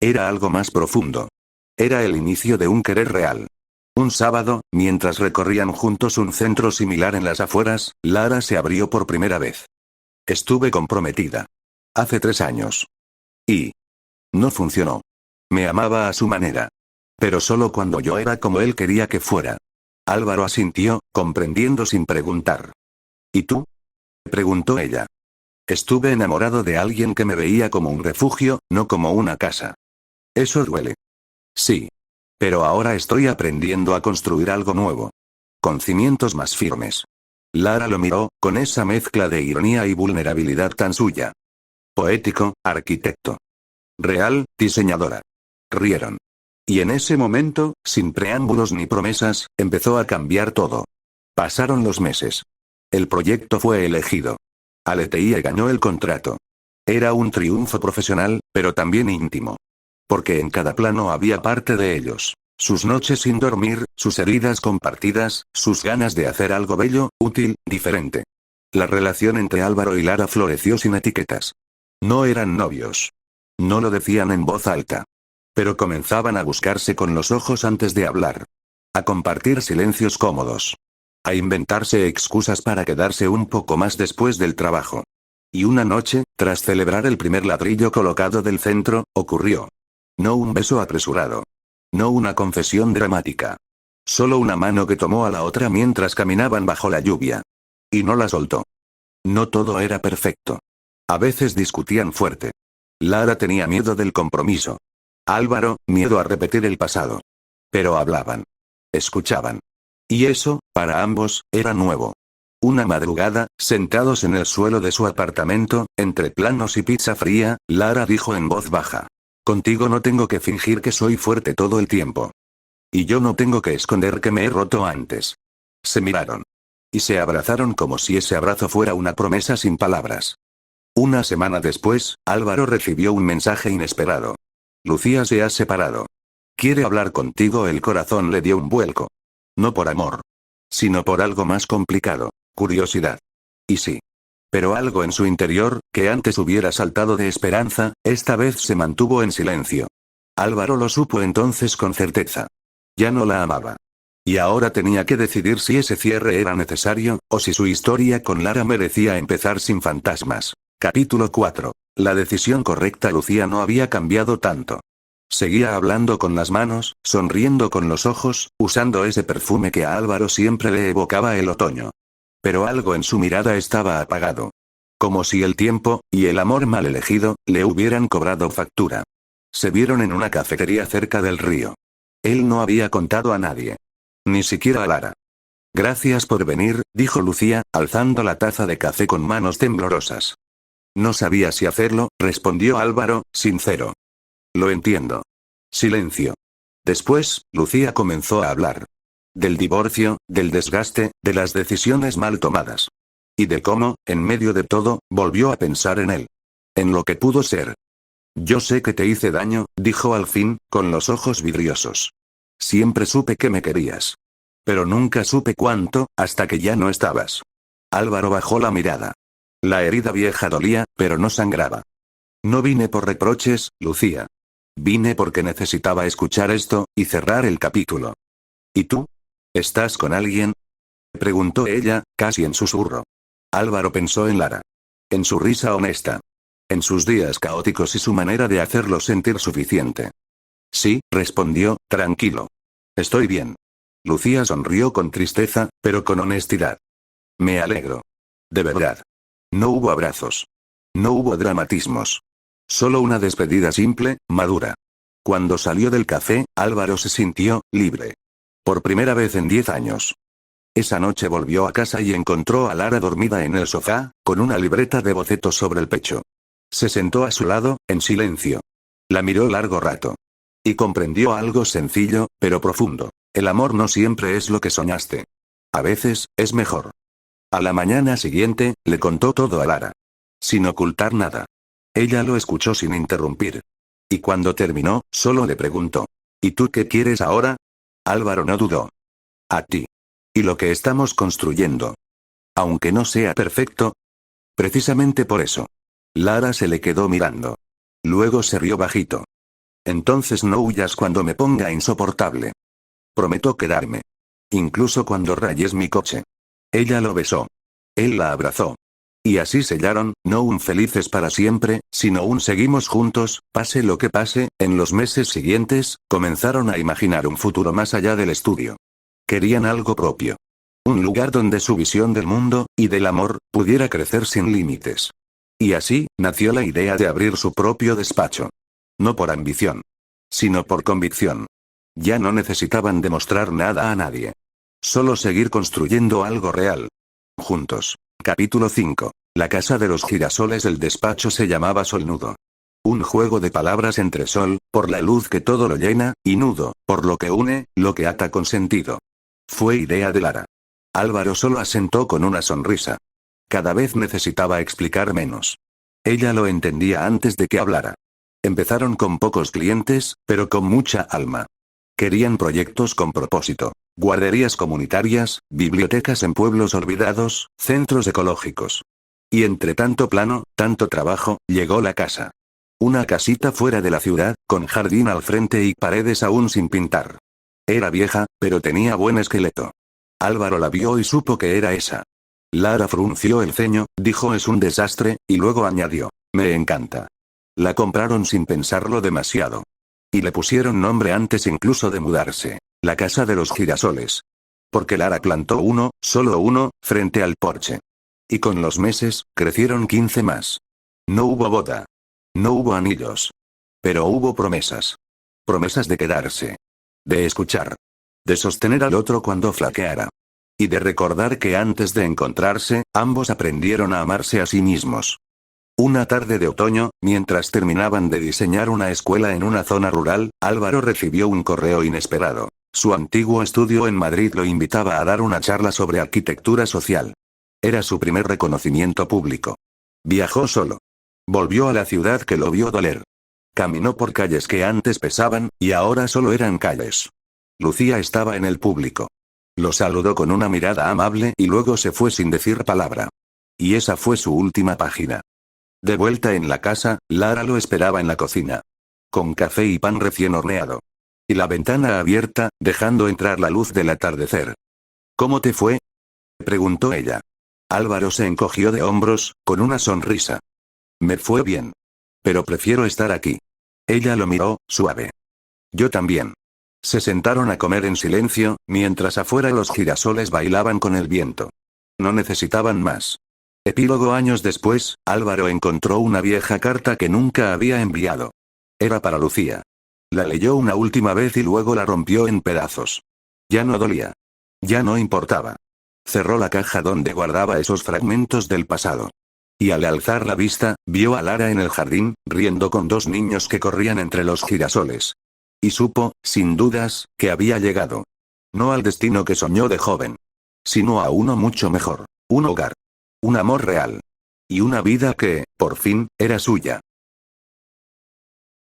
Era algo más profundo. Era el inicio de un querer real. Un sábado, mientras recorrían juntos un centro similar en las afueras, Lara se abrió por primera vez. Estuve comprometida. Hace 3 años. Y no funcionó. Me amaba a su manera. Pero solo cuando yo era como él quería que fuera. Álvaro asintió, comprendiendo sin preguntar. ¿Y tú? Preguntó ella. Estuve enamorado de alguien que me veía como un refugio, no como una casa. Eso duele. Sí. Pero ahora estoy aprendiendo a construir algo nuevo. Con cimientos más firmes. Lara lo miró, con esa mezcla de ironía y vulnerabilidad tan suya. Poético, arquitecto. Real, diseñadora. Rieron. Y en ese momento, sin preámbulos ni promesas, empezó a cambiar todo. Pasaron los meses. El proyecto fue elegido. Aleteía ganó el contrato. Era un triunfo profesional, pero también íntimo. Porque en cada plano había parte de ellos. Sus noches sin dormir, sus heridas compartidas, sus ganas de hacer algo bello, útil, diferente. La relación entre Álvaro y Lara floreció sin etiquetas. No eran novios. No lo decían en voz alta. Pero comenzaban a buscarse con los ojos antes de hablar. A compartir silencios cómodos. A inventarse excusas para quedarse un poco más después del trabajo. Y una noche, tras celebrar el primer ladrillo colocado del centro, ocurrió. No un beso apresurado. No una confesión dramática. Solo una mano que tomó a la otra mientras caminaban bajo la lluvia. Y no la soltó. No todo era perfecto. A veces discutían fuerte. Lara tenía miedo del compromiso. Álvaro, miedo a repetir el pasado. Pero hablaban. Escuchaban. Y eso, para ambos, era nuevo. Una madrugada, sentados en el suelo de su apartamento, entre planos y pizza fría, Lara dijo en voz baja. Contigo no tengo que fingir que soy fuerte todo el tiempo. Y yo no tengo que esconder que me he roto antes. Se miraron. Y se abrazaron como si ese abrazo fuera una promesa sin palabras. Una semana después, Álvaro recibió un mensaje inesperado. Lucía se ha separado. Quiere hablar contigo. El corazón le dio un vuelco. No por amor. Sino por algo más complicado. Curiosidad. Y sí. Pero algo en su interior, que antes hubiera saltado de esperanza, esta vez se mantuvo en silencio. Álvaro lo supo entonces con certeza. Ya no la amaba. Y ahora tenía que decidir si ese cierre era necesario, o si su historia con Lara merecía empezar sin fantasmas. Capítulo 4. La decisión correcta. Lucía no había cambiado tanto. Seguía hablando con las manos, sonriendo con los ojos, usando ese perfume que a Álvaro siempre le evocaba el otoño. Pero algo en su mirada estaba apagado. Como si el tiempo, y el amor mal elegido, le hubieran cobrado factura. Se vieron en una cafetería cerca del río. Él no había contado a nadie. Ni siquiera a Lara. Gracias por venir, dijo Lucía, alzando la taza de café con manos temblorosas. No sabía si hacerlo, respondió Álvaro, sincero. Lo entiendo. Silencio. Después, Lucía comenzó a hablar. Del divorcio, del desgaste, de las decisiones mal tomadas. Y de cómo, en medio de todo, volvió a pensar en él. En lo que pudo ser. Yo sé que te hice daño, dijo al fin, con los ojos vidriosos. Siempre supe que me querías. Pero nunca supe cuánto, hasta que ya no estabas. Álvaro bajó la mirada. La herida vieja dolía, pero no sangraba. No vine por reproches, Lucía. Vine porque necesitaba escuchar esto, y cerrar el capítulo. ¿Y tú? ¿Estás con alguien? Preguntó ella, casi en susurro. Álvaro pensó en Lara. En su risa honesta. En sus días caóticos y su manera de hacerlo sentir suficiente. Sí, respondió, tranquilo. Estoy bien. Lucía sonrió con tristeza, pero con honestidad. Me alegro. De verdad. No hubo abrazos. No hubo dramatismos. Solo una despedida simple, madura. Cuando salió del café, Álvaro se sintió libre. Por primera vez en 10 años. Esa noche volvió a casa y encontró a Lara dormida en el sofá, con una libreta de bocetos sobre el pecho. Se sentó a su lado, en silencio. La miró largo rato. Y comprendió algo sencillo, pero profundo. El amor no siempre es lo que soñaste. A veces, es mejor. A la mañana siguiente, le contó todo a Lara. Sin ocultar nada. Ella lo escuchó sin interrumpir. Y cuando terminó, solo le preguntó. ¿Y tú qué quieres ahora? Álvaro no dudó. A ti. Y lo que estamos construyendo. Aunque no sea perfecto. Precisamente por eso. Lara se le quedó mirando. Luego se rió bajito. Entonces no huyas cuando me ponga insoportable. Prometo quedarme. Incluso cuando rayes mi coche. Ella lo besó. Él la abrazó. Y así sellaron, no un felices para siempre, sino un seguimos juntos, pase lo que pase. En los meses siguientes, comenzaron a imaginar un futuro más allá del estudio. Querían algo propio. Un lugar donde su visión del mundo, y del amor, pudiera crecer sin límites. Y así, nació la idea de abrir su propio despacho. No por ambición. Sino por convicción. Ya no necesitaban demostrar nada a nadie. Solo seguir construyendo algo real. Juntos. Capítulo 5. La casa de los girasoles. El despacho se llamaba Solnudo. Un juego de palabras entre sol, por la luz que todo lo llena, y nudo, por lo que une, lo que ata con sentido. Fue idea de Lara. Álvaro solo asentó con una sonrisa. Cada vez necesitaba explicar menos. Ella lo entendía antes de que hablara. Empezaron con pocos clientes, pero con mucha alma. Querían proyectos con propósito. Guarderías comunitarias, bibliotecas en pueblos olvidados, centros ecológicos. Y entre tanto plano, tanto trabajo, llegó la casa. Una casita fuera de la ciudad, con jardín al frente y paredes aún sin pintar. Era vieja, pero tenía buen esqueleto. Álvaro la vio y supo que era esa. Lara frunció el ceño, dijo es un desastre, y luego añadió, me encanta. La compraron sin pensarlo demasiado. Y le pusieron nombre antes incluso de mudarse. La casa de los girasoles. Porque Lara plantó uno, solo uno, frente al porche. Y con los meses, crecieron 15 más. No hubo boda. No hubo anillos. Pero hubo promesas. Promesas de quedarse. De escuchar. De sostener al otro cuando flaqueara. Y de recordar que antes de encontrarse, ambos aprendieron a amarse a sí mismos. Una tarde de otoño, mientras terminaban de diseñar una escuela en una zona rural, Álvaro recibió un correo inesperado. Su antiguo estudio en Madrid lo invitaba a dar una charla sobre arquitectura social. Era su primer reconocimiento público. Viajó solo. Volvió a la ciudad que lo vio doler. Caminó por calles que antes pesaban, y ahora solo eran calles. Lucía estaba en el público. Lo saludó con una mirada amable y luego se fue sin decir palabra. Y esa fue su última página. De vuelta en la casa, Lara lo esperaba en la cocina. Con café y pan recién horneado. Y la ventana abierta, dejando entrar la luz del atardecer. ¿Cómo te fue?, preguntó ella. Álvaro se encogió de hombros, con una sonrisa. Me fue bien. Pero prefiero estar aquí. Ella lo miró, suave. Yo también. Se sentaron a comer en silencio, mientras afuera los girasoles bailaban con el viento. No necesitaban más. Epílogo. Años después, Álvaro encontró una vieja carta que nunca había enviado. Era para Lucía. La leyó una última vez y luego la rompió en pedazos. Ya no dolía. Ya no importaba. Cerró la caja donde guardaba esos fragmentos del pasado. Y al alzar la vista, vio a Lara en el jardín, riendo con dos niños que corrían entre los girasoles. Y supo, sin dudas, que había llegado. No al destino que soñó de joven. Sino a uno mucho mejor. Un hogar. Un amor real. Y una vida que, por fin, era suya.